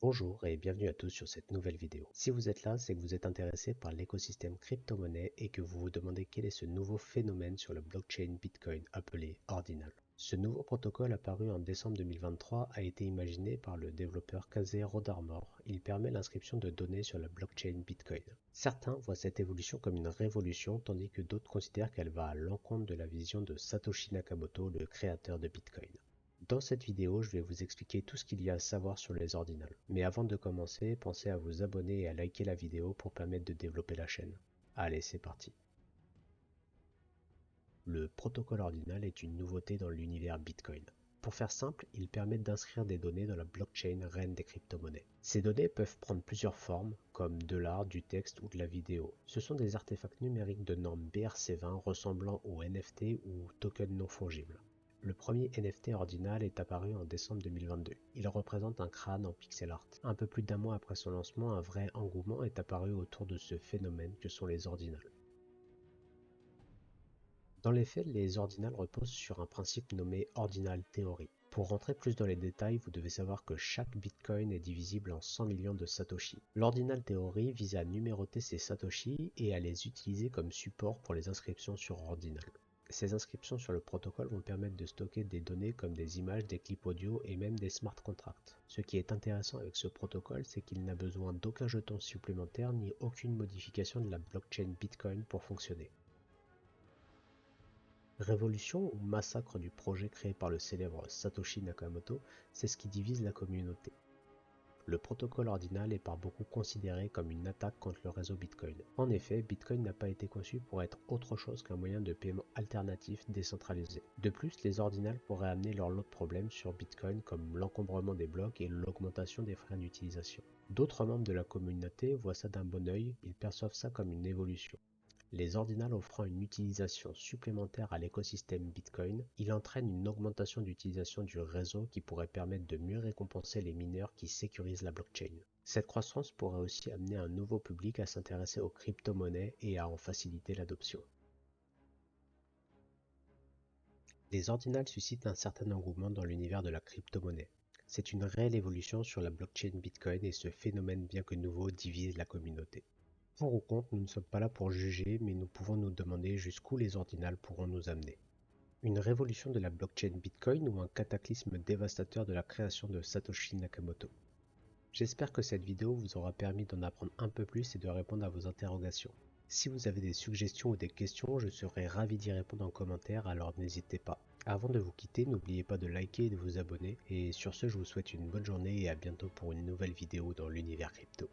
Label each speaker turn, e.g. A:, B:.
A: Bonjour et bienvenue à tous sur cette nouvelle vidéo. Si vous êtes là, c'est que vous êtes intéressé par l'écosystème crypto-monnaie et que vous vous demandez quel est ce nouveau phénomène sur le blockchain Bitcoin appelé Ordinal. Ce nouveau protocole apparu en décembre 2023 a été imaginé par le développeur Casey Rodarmor. Il permet l'inscription de données sur la blockchain Bitcoin. Certains voient cette évolution comme une révolution tandis que d'autres considèrent qu'elle va à l'encontre de la vision de Satoshi Nakamoto, le créateur de Bitcoin. Dans cette vidéo, je vais vous expliquer tout ce qu'il y a à savoir sur les ordinals. Mais avant de commencer, pensez à vous abonner et à liker la vidéo pour permettre de développer la chaîne. Allez, c'est parti. Le protocole ordinal est une nouveauté dans l'univers Bitcoin. Pour faire simple, il permet d'inscrire des données dans la blockchain reine des crypto-monnaies. Ces données peuvent prendre plusieurs formes, comme de l'art, du texte ou de la vidéo. Ce sont des artefacts numériques de norme BRC20 ressemblant aux NFT ou tokens non fongibles. Le premier NFT ordinal est apparu en décembre 2022. Il représente un crâne en pixel art. Un peu plus d'un mois après son lancement, un vrai engouement est apparu autour de ce phénomène que sont les ordinals. Dans les faits, les ordinals reposent sur un principe nommé Ordinal Theory. Pour rentrer plus dans les détails, vous devez savoir que chaque bitcoin est divisible en 100 millions de satoshi. L'Ordinal Theory vise à numéroter ces satoshi et à les utiliser comme support pour les inscriptions sur Ordinal. Ces inscriptions sur le protocole vont permettre de stocker des données comme des images, des clips audio et même des smart contracts. Ce qui est intéressant avec ce protocole, c'est qu'il n'a besoin d'aucun jeton supplémentaire ni aucune modification de la blockchain Bitcoin pour fonctionner. Révolution ou massacre du projet créé par le célèbre Satoshi Nakamoto, c'est ce qui divise la communauté. Le protocole ordinal est par beaucoup considéré comme une attaque contre le réseau Bitcoin. En effet, Bitcoin n'a pas été conçu pour être autre chose qu'un moyen de paiement alternatif décentralisé. De plus, les ordinals pourraient amener leur lot de problèmes sur Bitcoin comme l'encombrement des blocs et l'augmentation des frais d'utilisation. D'autres membres de la communauté voient ça d'un bon œil, ils perçoivent ça comme une évolution. Les ordinals offrant une utilisation supplémentaire à l'écosystème Bitcoin, il entraîne une augmentation d'utilisation du réseau qui pourrait permettre de mieux récompenser les mineurs qui sécurisent la blockchain. Cette croissance pourrait aussi amener un nouveau public à s'intéresser aux crypto-monnaies et à en faciliter l'adoption. Les ordinals suscitent un certain engouement dans l'univers de la crypto-monnaie. C'est une réelle évolution sur la blockchain Bitcoin et ce phénomène bien que nouveau divise la communauté. Pour ou contre, nous ne sommes pas là pour juger, mais nous pouvons nous demander jusqu'où les ordinals pourront nous amener. Une révolution de la blockchain Bitcoin ou un cataclysme dévastateur de la création de Satoshi Nakamoto. J'espère que cette vidéo vous aura permis d'en apprendre un peu plus et de répondre à vos interrogations. Si vous avez des suggestions ou des questions, je serai ravi d'y répondre en commentaire, alors n'hésitez pas. Avant de vous quitter, n'oubliez pas de liker et de vous abonner, et sur ce je vous souhaite une bonne journée et à bientôt pour une nouvelle vidéo dans l'univers crypto.